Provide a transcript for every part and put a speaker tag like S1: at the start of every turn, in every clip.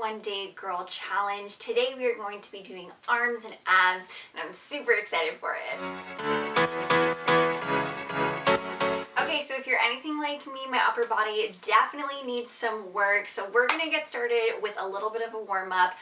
S1: 21-day Gurl challenge. Today we are going to be doing arms and abs, and I'm super excited for it. Okay, so if you're anything like me, my upper body definitely needs some work. So we're gonna get started with a little bit of a warm-up.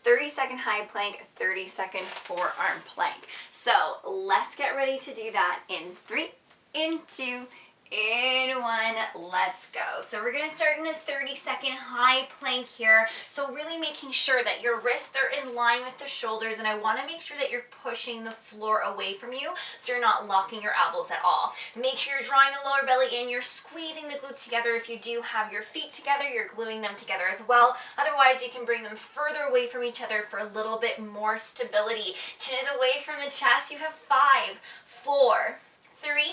S1: 30-second high plank, 30-second forearm plank. So let's get ready to do that in 3, in 2, in 1, let's go. So we're gonna start in a 30-second high plank here. So really making sure that your wrists are in line with the shoulders, and I wanna make sure that you're pushing the floor away from you so you're not locking your elbows at all. Make sure you're drawing the lower belly in, you're squeezing the glutes together. If you do have your feet together, you're gluing them together as well. Otherwise, you can bring them further away from each other for a little bit more stability. Chin is away from the chest. You have 5, 4, 3,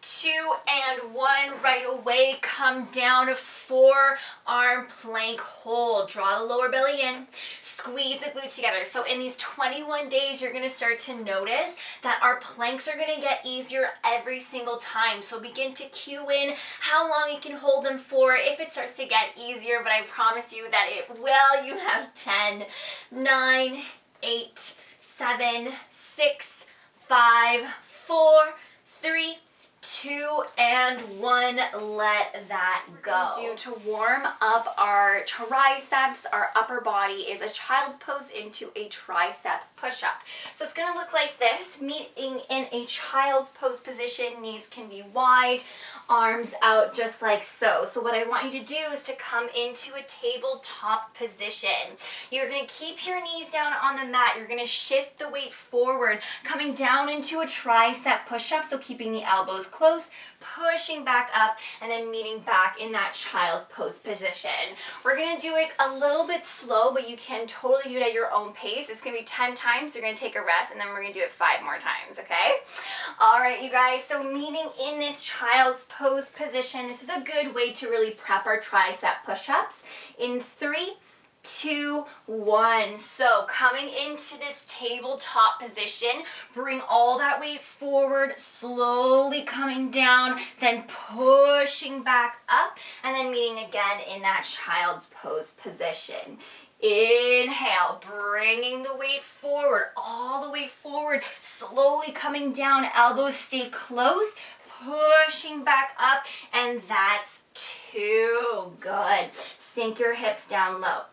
S1: 2, and 1. Right away, come down to forearm plank hold. Draw the lower belly in, squeeze the glutes together. So in these 21 days, you're gonna start to notice that our planks are gonna get easier every single time. So begin to cue in how long you can hold them for if it starts to get easier, but I promise you that it will. You have 10, 9, 8, 7, 6, 5, 4, 3, 2, and 1. Let that go. To warm up our triceps, our upper body is a child's pose into a tricep push-up. So it's going to look like this, meeting in a child's pose position. Knees can be wide, arms out just like so. So what I want you to do is to come into a tabletop position. You're going to keep your knees down on the mat. You're going to shift the weight forward, coming down into a tricep push-up. So keeping the elbows close, pushing back up, and then meeting back in that child's pose position. We're gonna do it a little bit slow, but you can totally do it at your own pace. It's gonna be 10 times. You're gonna take a rest, and then we're gonna do it 5 more times, okay? All right, you guys, so meeting in this child's pose position, this is a good way to really prep our tricep push-ups. In 3, 2, 1. So coming into this tabletop position, bring all that weight forward, slowly coming down, then pushing back up, and then meeting again in that child's pose position. Inhale, bringing the weight forward, all the way forward, slowly coming down, elbows stay close, pushing back up, and that's 2. Good. Sink your hips down low.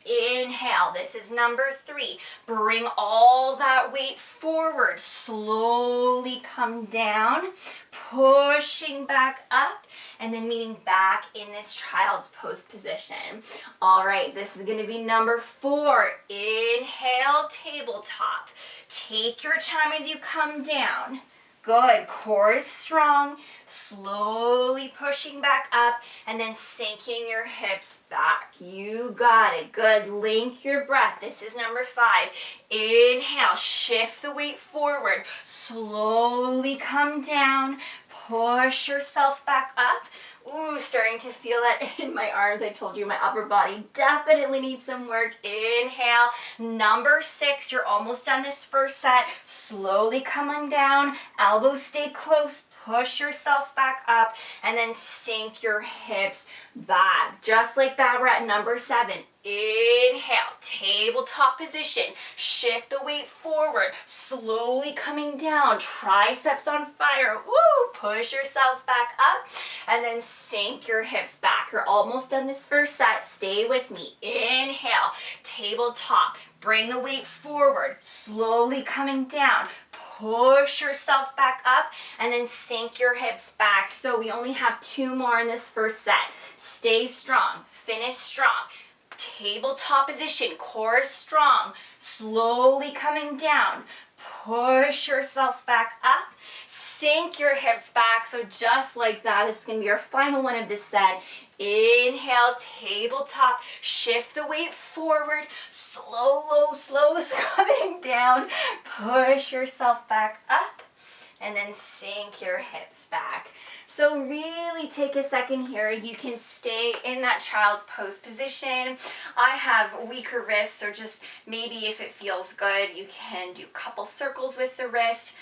S1: Inhale, this is number 3. Bring all that weight forward, slowly come down, pushing back up, and then meeting back in this child's pose position. All right, this is gonna be number 4. Inhale, tabletop. Take your time as you come down. Good, core is strong, slowly pushing back up, and then sinking your hips back. You got it, good, link your breath. This is number 5. Inhale, shift the weight forward, slowly come down, push yourself back up. Ooh, starting to feel that in my arms. I told you my upper body definitely needs some work. Inhale. Number 6, you're almost done this first set. Slowly coming down, elbows stay close, push yourself back up, and then sink your hips back. Just like that, we're at number 7. Inhale, tabletop position. Shift the weight forward, slowly coming down, triceps on fire. Woo! Push yourselves back up, and then sink your hips back. You're almost done this first set. Stay with me. Inhale, tabletop. Bring the weight forward, slowly coming down. Push yourself back up, and then sink your hips back. So we only have 2 more in this first set. Stay strong, finish strong. Tabletop position, core strong, slowly coming down. Push yourself back up, sink your hips back. So just like that, this is going to be our final one of this set. Inhale, tabletop, shift the weight forward, slow coming down, push yourself back up, and then sink your hips back. So really take a second here. You can stay in that child's pose position. I have weaker wrists, or just maybe if it feels good, you can do a couple circles with the wrist.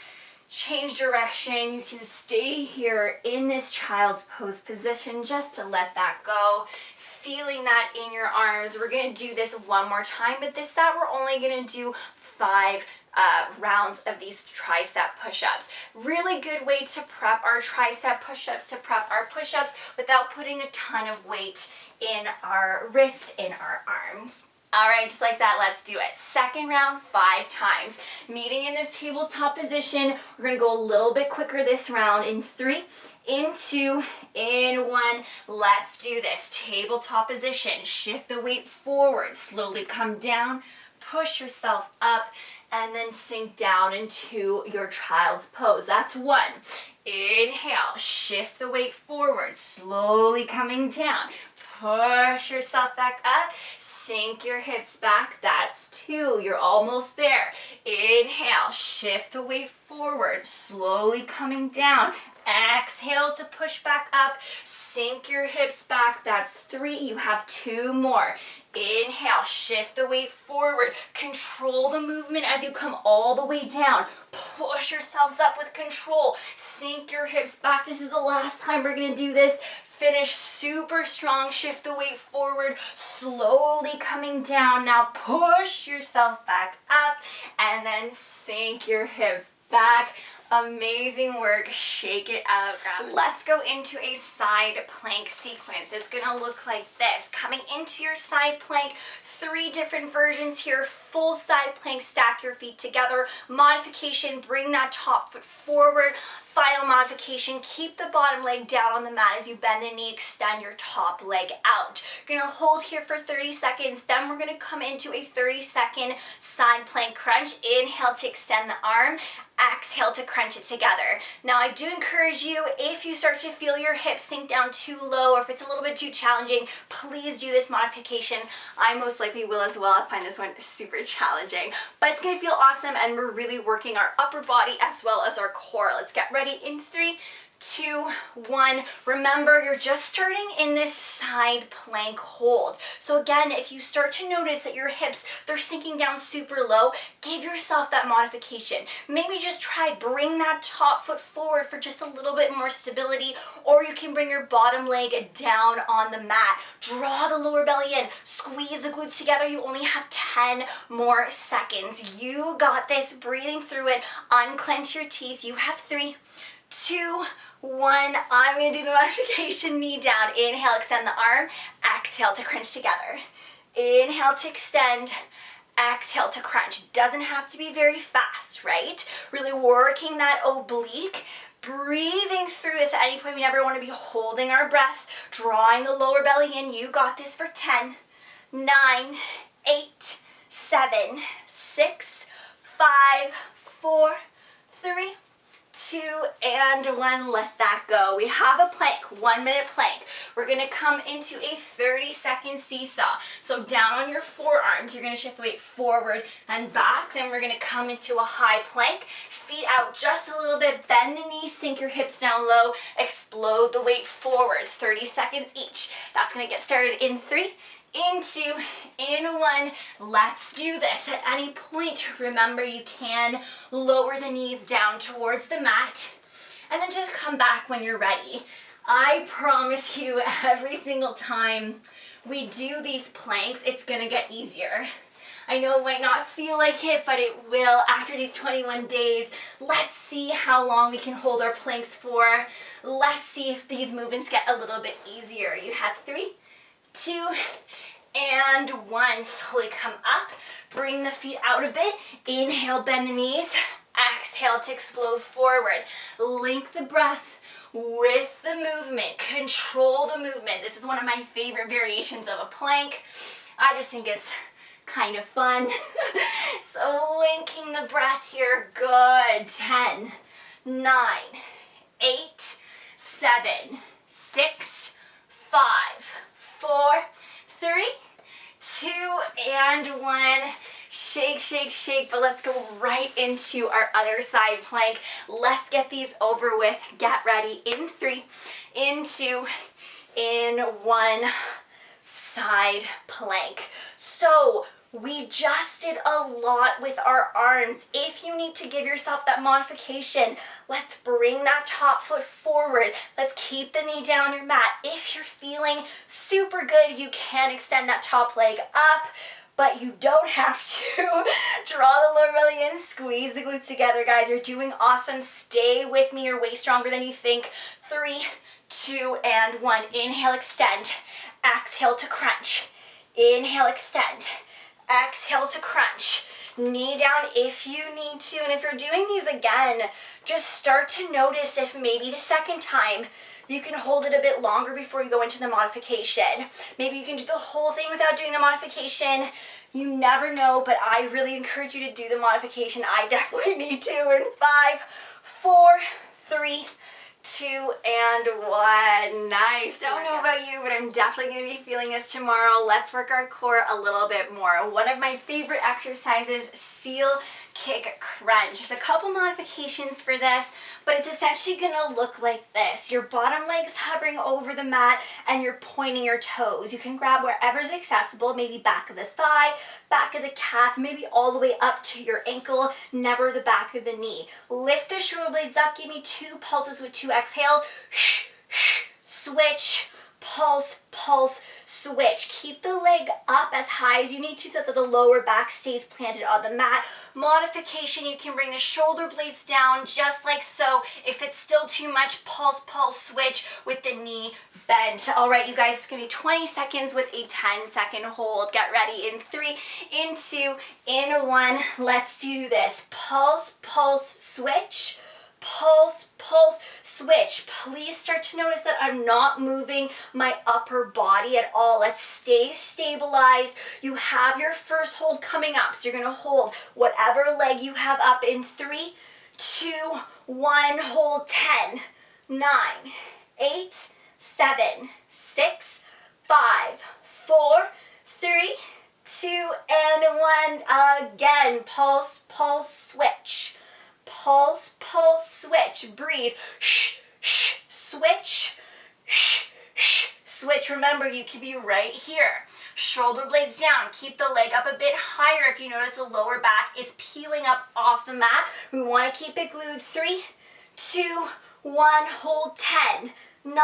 S1: change direction. You can stay here in this child's pose position just to let that go. Feeling that in your arms. We're gonna do this one more time, but this set we're only gonna do 5 rounds of these tricep push-ups. Really good way to prep our tricep push-ups, to prep our push-ups without putting a ton of weight in our wrist, in our arms. All right, just like that, let's do it. Second round, 5 times. Meeting in this tabletop position. We're gonna go a little bit quicker this round in 3, in 2, in 1. Let's do this. Tabletop position. Shift the weight forward. Slowly come down, push yourself up, and then sink down into your child's pose. That's 1. Inhale, shift the weight forward, slowly coming down. Push yourself back up, sink your hips back. That's 2, you're almost there. Inhale, shift the weight forward, slowly coming down. Exhale to push back up, sink your hips back. That's 3, you have 2 more. Inhale, shift the weight forward. Control the movement as you come all the way down. Push yourselves up with control. Sink your hips back. This is the last time we're gonna do this. Finish super strong. Shift the weight forward, slowly coming down. Now push yourself back up and then sink your hips back. Amazing work. Shake it out. Let's go into a side plank sequence. It's gonna look like this. Coming into your side plank, 3 different versions here. Full side plank, stack your feet together. Modification, bring that top foot forward. Final modification, keep the bottom leg down on the mat as you bend the knee, extend your top leg out. You're gonna hold here for 30 seconds, then we're gonna come into a 30-second side plank crunch. Inhale to extend the arm, exhale to crunch it together. Now I do encourage you, if you start to feel your hips sink down too low or if it's a little bit too challenging, please do this modification. I most likely will as well. I find this one super challenging, but it's gonna feel awesome and we're really working our upper body as well as our core. Let's get ready in 3, 2, 1. Remember, you're just starting in this side plank hold. So again, if you start to notice that your hips, they're sinking down super low, give yourself that modification. Maybe just try bring that top foot forward for just a little bit more stability, or you can bring your bottom leg down on the mat. Draw the lower belly in, squeeze the glutes together. You only have 10 more seconds. You got this. Breathing through it. Unclench your teeth. You have 3, 2, 1. I'm gonna do the modification, knee down. Inhale, extend the arm. Exhale to crunch together. Inhale to extend. Exhale to crunch. Doesn't have to be very fast, right? Really working that oblique. Breathing through this. At any point, we never want to be holding our breath. Drawing the lower belly in. You got this for 10, 9, 8, 7, 6, 5, 4, 3, 2, and 1. Let that go. We have a plank, 1-minute plank. We're gonna come into a 30-second seesaw. So down on your forearms, you're gonna shift the weight forward and back. Then we're gonna come into a high plank. Feet out just a little bit, bend the knees, sink your hips down low, explode the weight forward. 30 seconds each. That's gonna get started in 3, in 2, in 1. Let's do this. At any point, remember you can lower the knees down towards the mat and then just come back when you're ready. I promise you, every single time we do these planks, it's gonna get easier. I know it might not feel like it, but it will after these 21 days. Let's see how long we can hold our planks for. Let's see if these movements get a little bit easier. You have 3, 2, and 1. Slowly come up, bring the feet out a bit. Inhale, bend the knees. Exhale to explode forward. Link the breath with the movement. Control the movement. This is one of my favorite variations of a plank. I just think it's kind of fun. So linking the breath here. Good. 10, 9, 8, 7, 6, 5, 4, 3, 2, and 1. Shake, shake, shake, but let's go right into our other side plank. Let's get these over with. Get ready in 3, in 2, in 1. Side plank. So We just did a lot with our arms. If you need to give yourself that modification, let's bring that top foot forward. Let's keep the knee down on your mat. If you're feeling super good, you can extend that top leg up, but you don't have to. Draw the lower belly in, squeeze the glutes together, guys. You're doing awesome. Stay with me. You're way stronger than you think. 3, 2, and 1. Inhale, extend. Exhale to crunch. Inhale, extend. Exhale to crunch. Knee down if you need to. And if you're doing these again, just start to notice if maybe the second time you can hold it a bit longer before you go into the modification. Maybe you can do the whole thing without doing the modification. You never know, but I really encourage you to do the modification. I definitely need to. In 5, 4, 3, 2, and 1. Nice. Don't know about you, but I'm definitely going to be feeling this tomorrow. Let's work our core a little bit more. One of my favorite exercises, seal kick crunch. There's a couple modifications for this, but it's essentially going to look like this. Your bottom leg's hovering over the mat and you're pointing your toes. You can grab wherever's accessible, maybe back of the thigh, back of the calf, maybe all the way up to your ankle, never the back of the knee. Lift the shoulder blades up. Give me 2 pulses with 2 exhales. Switch, pulse, pulse, switch. Keep the leg up as high as you need to so that the lower back stays planted on the mat. Modification, you can bring the shoulder blades down just like so. If it's still too much, pulse, pulse, switch with the knee bent. All right, you guys, it's gonna be 20 seconds with a 10-second hold. Get ready in 3, in 2, in 1. Let's do this. Pulse, pulse, switch. Pulse, pulse, switch. Please start to notice that I'm not moving my upper body at all. Let's stay stabilized. You have your first hold coming up, so you're gonna hold whatever leg you have up in 3, 2, 1. Hold 10, 9, 8, 7, 6, 5, 4, 3, 2, and 1. Again, pulse, pulse, switch. Pulse, pulse, switch. Breathe. Shh, shh, switch. Shh, shh, switch. Remember, you can be right here. Shoulder blades down. Keep the leg up a bit higher if you notice the lower back is peeling up off the mat. We want to keep it glued. 3, 2, 1. Hold 10, 9,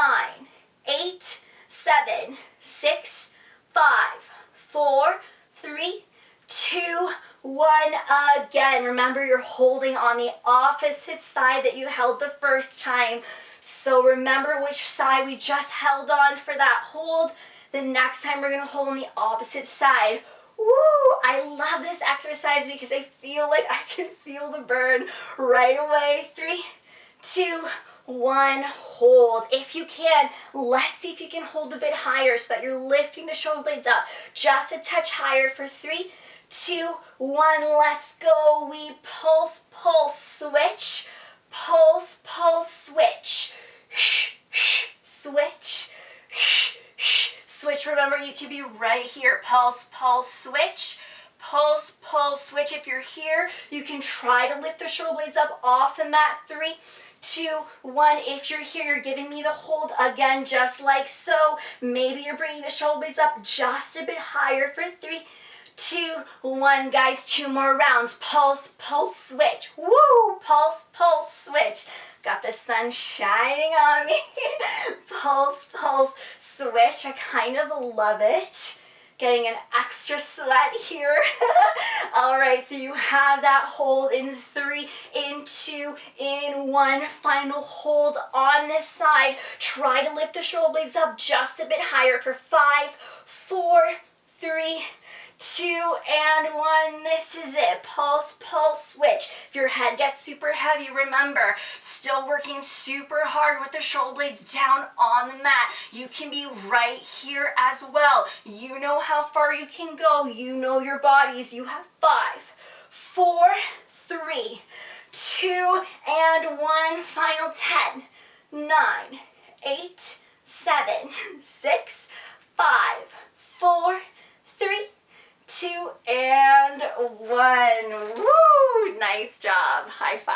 S1: 8, 7, 6, 5, 4, 3, 2, 1. Again, remember you're holding on the opposite side that you held the first time. So remember which side we just held on for that hold. The next time we're gonna hold on the opposite side. Woo! I love this exercise because I feel like I can feel the burn right away. 3, 2, 1. Hold. If you can, let's see if you can hold a bit higher so that you're lifting the shoulder blades up just a touch higher for 3, 2, 1. Let's go. We pulse, pulse, switch. Pulse, pulse, switch. Switch. Switch. Remember, you can be right here. Pulse, pulse, switch. Pulse, pulse, switch. If you're here, you can try to lift the shoulder blades up off the mat. 3, 2, 1. If you're here, you're giving me the hold again, just like so. Maybe you're bringing the shoulder blades up just a bit higher for 3, 2, 1. Guys, 2 more rounds. Pulse, pulse, switch. Woo! Pulse, pulse, switch. Got the sun shining on me. Pulse, pulse, switch. I kind of love it. Getting an extra sweat here. All right, so you have that hold in 3, in 2, in 1. Final hold on this side. Try to lift the shoulder blades up just a bit higher for 5, 4, 3, 2, and 1. This is it. Pulse, pulse, switch. If your head gets super heavy, remember, still working super hard with the shoulder blades down on the mat. You can be right here as well. You know how far you can go. You know your bodies. You have 5, 4, 3, 2, and 1. Final 10, 9, 8, 7, 6, 5, 4, 3, 2, and 1. Woo! Nice job. High five.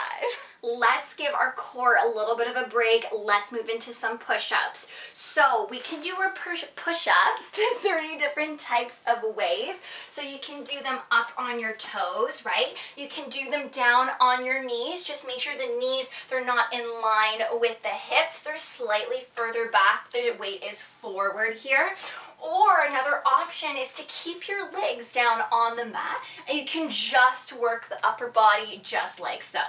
S1: Let's give our core a little bit of a break. Let's move into some push-ups. So we can do our push-ups 30 different types of ways. So you can do them up on your toes, right? You can do them down on your knees. Just make sure the knees, they're not in line with the hips. They're slightly further back. The weight is forward here. Or another option is to keep your legs down on the mat and you can just work the upper body just like so.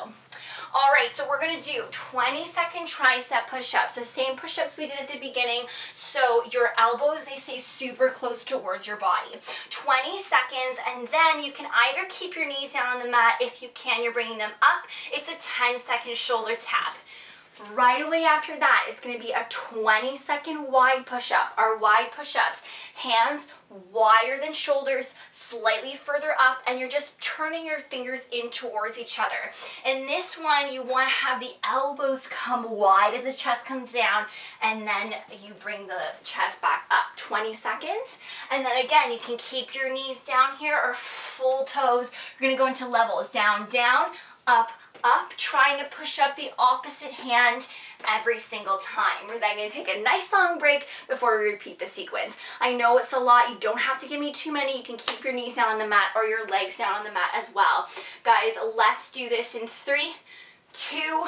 S1: All right, so we're gonna do 20-second tricep push-ups, the same push-ups we did at the beginning, so your elbows, they stay super close towards your body. 20 seconds, and then you can either keep your knees down on the mat. If you can, you're bringing them up. It's a 10-second shoulder tap. Right away after that, it's going to be a 20-second wide push-up. Our wide push-ups, hands wider than shoulders, slightly further up, and you're just turning your fingers in towards each other. In this one, you want to have the elbows come wide as the chest comes down, and then you bring the chest back up. 20 seconds. And then again, you can keep your knees down here or full toes. You're going to go into levels. Down, down, up, up, trying to push up the opposite hand every single time. We're then going to take a nice long break before we repeat the sequence. I know it's a lot. You don't have to give me too many. You can keep your knees down on the mat or your legs down on the mat as well. Guys, let's do this in 3, 2,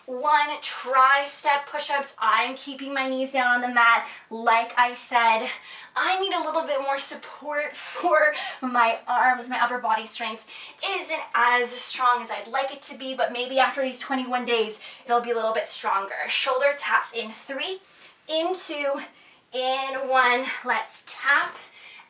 S1: 1. Tricep push-ups. I'm keeping my knees down on the mat. Like I said, I need a little bit more support for my arms. My upper body strength isn't as strong as I'd like it to be, but maybe after these 21 days, it'll be a little bit stronger. Shoulder taps in 3, in 2, in 1. Let's tap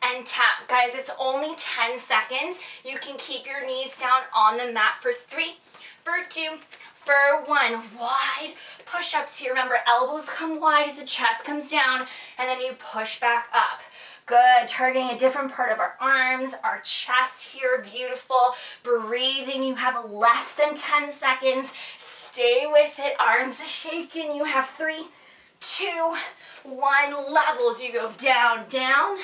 S1: and tap. Guys, it's only 10 seconds. You can keep your knees down on the mat for 3, for 2, for 1. Wide push-ups here. Remember, elbows come wide as the chest comes down, and then you push back up. Good. Targeting a different part of our arms, our chest here. Beautiful. Breathing. You have less than 10 seconds. Stay with it. Arms shaking. You have 3, 2, 1. Levels. You go down, down,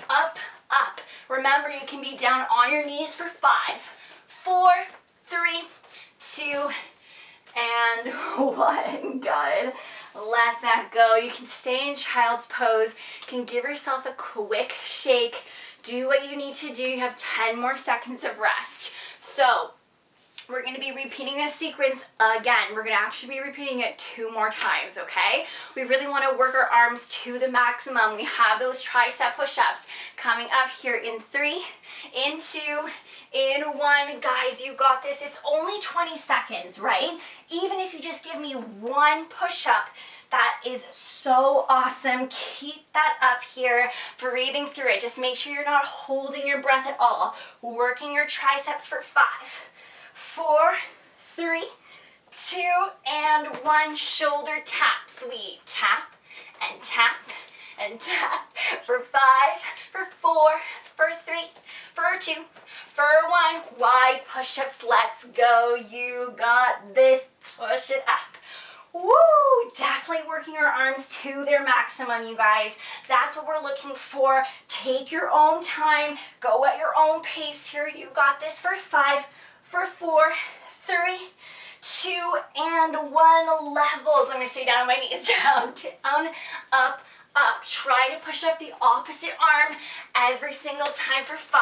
S1: up, up. Remember, you can be down on your knees for 5, 4, 3, 2, and 1. Good. Let that go. You can stay in child's pose. You can give yourself a quick shake. Do what you need to do. You have 10 more seconds of rest. So we're going to be repeating this sequence again. We're going to actually be repeating it 2 more times, okay? We really want to work our arms to the maximum. We have those tricep push-ups coming up here in 3, in 2, in 1. Guys, you got this. It's only 20 seconds, right? Even if you just give me 1 push-up, that is so awesome. Keep that up here, breathing through it. Just make sure you're not holding your breath at all. Working your triceps for 5, 4, 3, 2, and 1. Shoulder taps. We tap and tap and tap for 5, for 4, for 3, for 2, for 1. Wide push-ups. Let's go. You got this. Push it up. Woo! Definitely working our arms to their maximum, you guys. That's what we're looking for. Take your own time. Go at your own pace here. You got this for 5, for 4, 3, 2, and 1. Levels. I'm going to stay down on my knees. Down, down, up, up. Try to push up the opposite arm every single time for 5,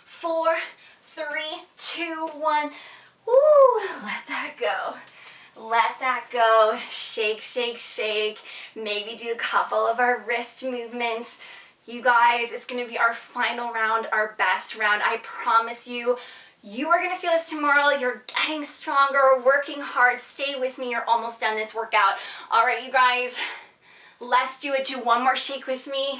S1: 4, 3, 2, 1. Woo! Let that go. Let that go. Shake, shake, shake. Maybe do a couple of our wrist movements. You guys, it's going to be our final round, our best round. I promise you, you are going to feel this tomorrow. You're getting stronger, working hard. Stay with me. You're almost done this workout. All right, you guys, let's do it. Do one more shake with me.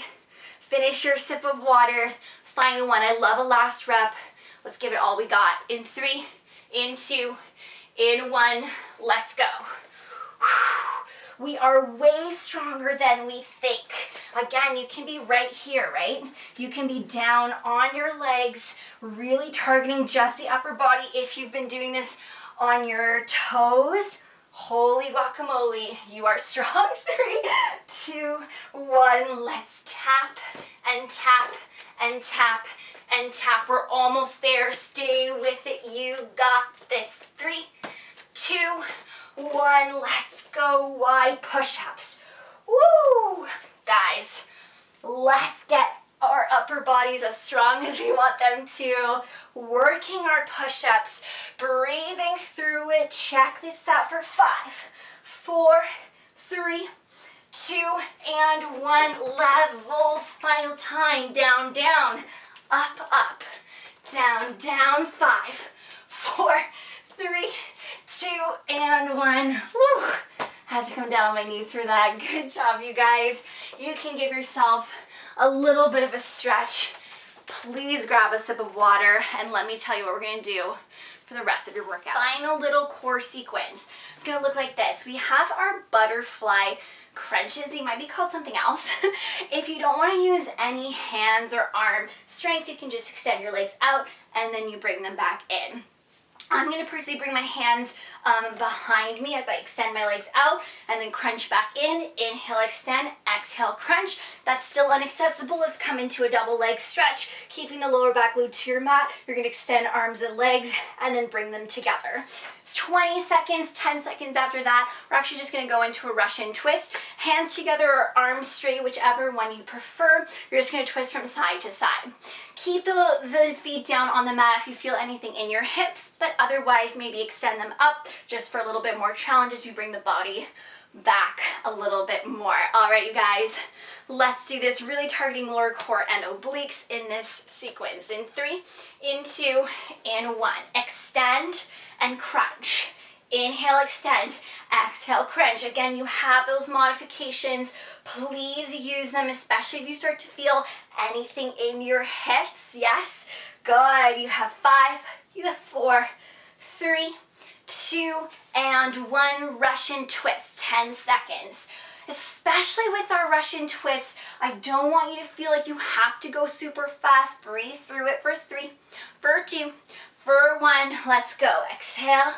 S1: Finish your sip of water. Final one. I love a last rep. Let's give it all we got. In 3, in 2, in 1. Let's go. We are way stronger than we think. Again, you can be right here, right? You can be down on your legs, really targeting just the upper body. If you've been doing this on your toes, Holy guacamole, you are strong. 3, 2, 1. Let's tap and tap and tap and tap. We're almost there. Stay with it. You got this. 3, 2, 1. Let's go. Wide push-ups. Woo! Guys, let's get our upper bodies as strong as we want them to. Working our push-ups, breathing through it. Check this out for 5, 4, 3, 2, and 1. Levels, final time. Down, down, up, up, down, down. 5, 4, 3, 2, and 1. Woo! Had to come down on my knees for that. Good job, you guys. You can give yourself a little bit of a stretch. Please grab a sip of water and let me tell you what we're gonna do for the rest of your workout. Final little core sequence. It's gonna look like this. We have our butterfly crunches. They might be called something else. If you don't wanna use any hands or arm strength, you can just extend your legs out and then you bring them back in. I'm going to personally bring my hands behind me as I extend my legs out and then crunch back in. Inhale, extend, exhale, crunch. That's still inaccessible. Let's come into a double leg stretch, keeping the lower back glued to your mat. You're going to extend arms and legs and then bring them together. It's 20 seconds, 10 seconds after that. We're actually just going to go into a Russian twist. Hands together or arms straight, whichever one you prefer. You're just going to twist from side to side. Keep the feet down on the mat if you feel anything in your hips, but otherwise maybe extend them up just for a little bit more challenge as you bring the body back a little bit more. All right, you guys, let's do this, really targeting lower core and obliques in this sequence. In 3, in 2, in 1. Extend and crunch. Inhale, extend, exhale, crunch. Again, you have those modifications. Please use them, especially if you start to feel anything in your hips. Yes, good. You have 5, you have 4, 3, 2, and 1. Russian twist, 10 seconds. Especially with our Russian twist, I don't want you to feel like you have to go super fast. Breathe through it for 3, for 2, for 1. Let's go. Exhale.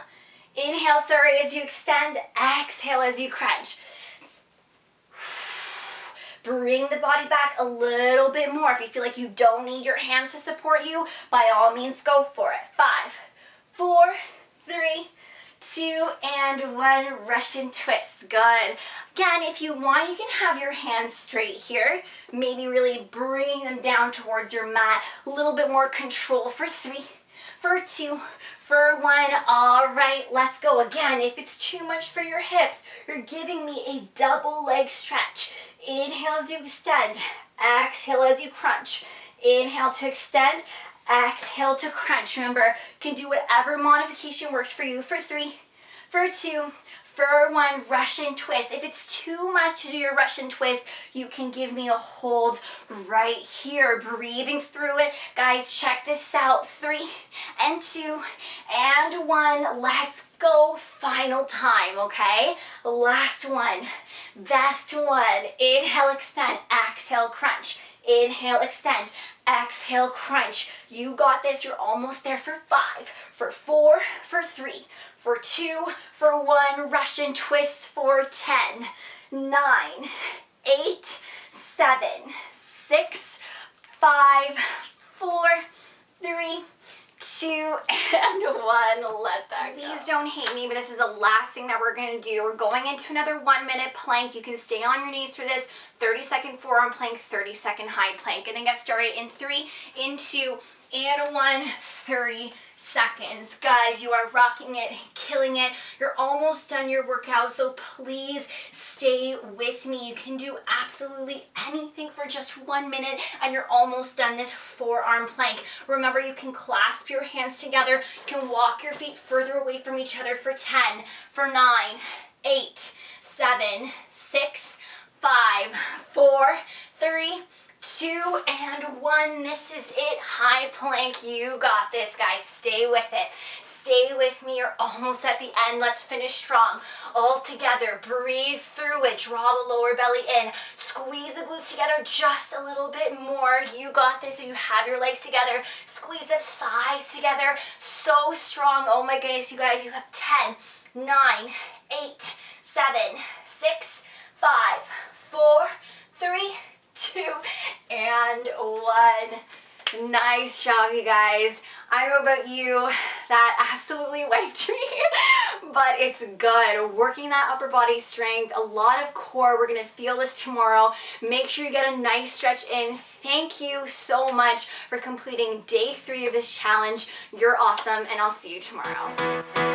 S1: Inhale, sorry, as you extend. Exhale as you crunch. Bring the body back a little bit more. If you feel like you don't need your hands to support you, by all means, go for it. 5, 4, 3, 2, and 1. Russian twist. Good. Again, if you want, you can have your hands straight here. Maybe really bring them down towards your mat. A little bit more control for 3, for 2, for 1. All right, let's go. Again, if it's too much for your hips, you're giving me a double leg stretch. Inhale as you extend. Exhale as you crunch. Inhale to extend. Exhale to crunch. Remember, you can do whatever modification works for you. For 3, for 2, for 1. Russian twist. If it's too much to do your Russian twist, you can give me a hold right here. Breathing through it. Guys, check this out. 3, and 2, and 1. Let's go. Final time, okay? Last one. Best one. Inhale, extend. Exhale, crunch. Inhale, extend. Exhale, crunch. You got this. You're almost there for 5, for 4, for 3, for 2, for 1. Russian twist for 10, 9, 8, 7, 6, 5, 4, 3, 2, and 1. Let that go. Please don't hate me, but this is the last thing that we're going to do. We're going into another 1-minute plank. You can stay on your knees for this. 30-second forearm plank, 30-second high plank. Gonna get started in 3, in 2, and 1. 30 seconds. Guys, you are rocking it, killing it. You're almost done your workout, so please stay with me. You can do absolutely anything for just 1 minute, and you're almost done this forearm plank. Remember, you can clasp your hands together. You can walk your feet further away from each other for 10, for 9, 8, 7, 6, 5, 4, 3, 2, and 1. This is it. High plank. You got this, guys. Stay with it. Stay with me. You're almost at the end. Let's finish strong. All together. Breathe through it. Draw the lower belly in. Squeeze the glutes together just a little bit more. You got this. If you have your legs together, squeeze the thighs together. So strong. Oh my goodness, you guys. You have 10, 9, 8, 7, 6, 5, 4, 3, 2, and 1. Nice job, you guys. I don't know about you, that absolutely wiped me, but it's good. Working that upper body strength, a lot of core. We're gonna feel this tomorrow. Make sure you get a nice stretch in. Thank you so much for completing day 3 of this challenge. You're awesome, and I'll see you tomorrow.